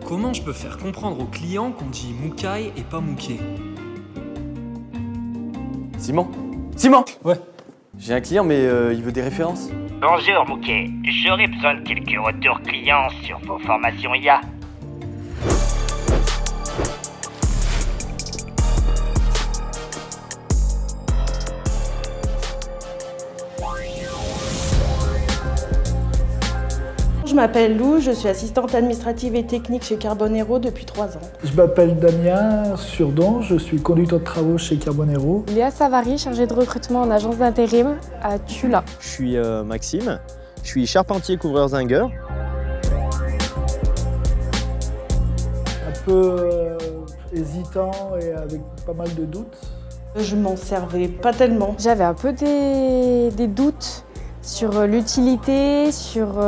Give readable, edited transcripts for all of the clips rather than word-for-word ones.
Comment je peux faire comprendre aux clients qu'on dit Moukaï et pas Mouké? Simon? Simon! Ouais. J'ai un client, mais il veut des références. Bonjour Mouquet, j'aurais besoin de quelques retours clients sur vos formations IA. Je m'appelle Lou, je suis assistante administrative et technique chez Carbonero depuis 3 ans. Je m'appelle Damien Surdon, je suis conducteur de travaux chez Carbonero. Léa Savary, chargée de recrutement en agence d'intérim à Tula. Je suis Maxime, je suis charpentier couvreur zingueur. Un peu hésitant et avec pas mal de doutes. Je m'en servais pas tellement. J'avais un peu des doutes sur l'utilité, sur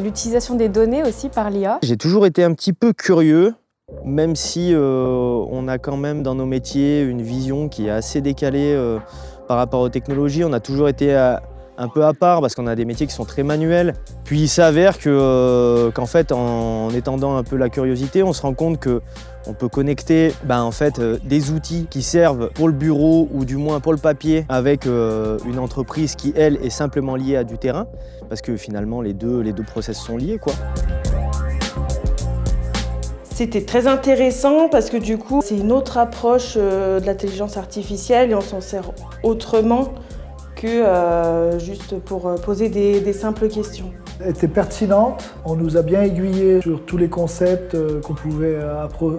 l'utilisation des données aussi par l'IA. J'ai toujours été un petit peu curieux, même si on a quand même dans nos métiers une vision qui est assez décalée par rapport aux technologies. On a toujours été un peu à part parce qu'on a des métiers qui sont très manuels. Puis il s'avère qu'en fait, en étendant un peu la curiosité, on se rend compte qu'on peut connecter des outils qui servent pour le bureau ou du moins pour le papier avec une entreprise qui, elle, est simplement liée à du terrain parce que finalement, les deux process sont liés, quoi. C'était très intéressant parce que du coup, c'est une autre approche de l'intelligence artificielle et on s'en sert autrement que juste pour poser des simples questions. Elle était pertinente, on nous a bien aiguillés sur tous les concepts qu'on pouvait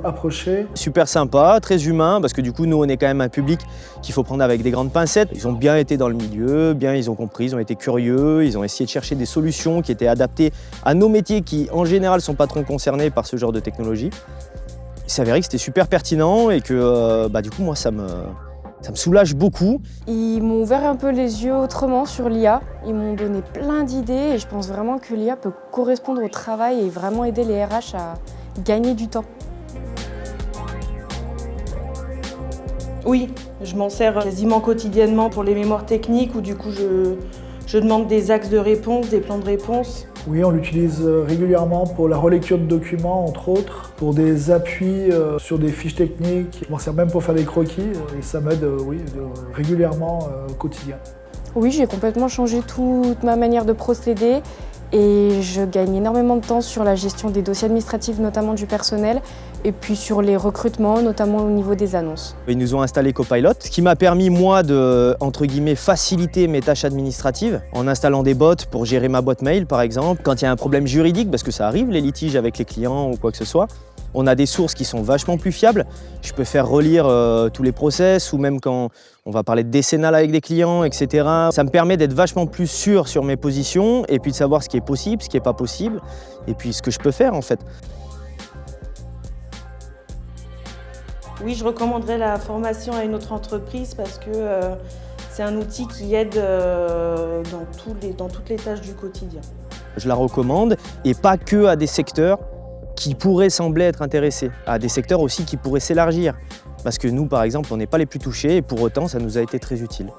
approcher. Super sympa, très humain, parce que du coup, nous, on est quand même un public qu'il faut prendre avec des grandes pincettes. Ils ont bien été dans le milieu, ils ont compris, ils ont été curieux, ils ont essayé de chercher des solutions qui étaient adaptées à nos métiers qui, en général, ne sont pas trop concernés par ce genre de technologie. Il s'avérait que c'était super pertinent et que du coup, moi, ça me soulage beaucoup. Ils m'ont ouvert un peu les yeux autrement sur l'IA. Ils m'ont donné plein d'idées et je pense vraiment que l'IA peut correspondre au travail et vraiment aider les RH à gagner du temps. Oui, je m'en sers quasiment quotidiennement pour les mémoires techniques où du coup je demande des axes de réponse, des plans de réponse. Oui, on l'utilise régulièrement pour la relecture de documents, entre autres, pour des appuis sur des fiches techniques. Je m'en sers même pour faire des croquis et ça m'aide régulièrement au quotidien. Oui, j'ai complètement changé toute ma manière de procéder et je gagne énormément de temps sur la gestion des dossiers administratifs, notamment du personnel, et puis sur les recrutements, notamment au niveau des annonces. Ils nous ont installé Copilot, ce qui m'a permis, moi, de, entre guillemets, faciliter mes tâches administratives en installant des bots pour gérer ma boîte mail, par exemple. Quand il y a un problème juridique, parce que ça arrive, les litiges avec les clients ou quoi que ce soit, on a des sources qui sont vachement plus fiables. Je peux faire relire tous les process ou même quand on va parler de décennale avec des clients, etc. Ça me permet d'être vachement plus sûr sur mes positions et puis de savoir ce qui est possible, ce qui n'est pas possible et puis ce que je peux faire en fait. Oui, je recommanderais la formation à une autre entreprise parce que c'est un outil qui aide dans toutes les tâches du quotidien. Je la recommande et pas que à des secteurs qui pourraient sembler être intéressés, à des secteurs aussi qui pourraient s'élargir. Parce que nous, par exemple, on n'est pas les plus touchés et pour autant, ça nous a été très utile.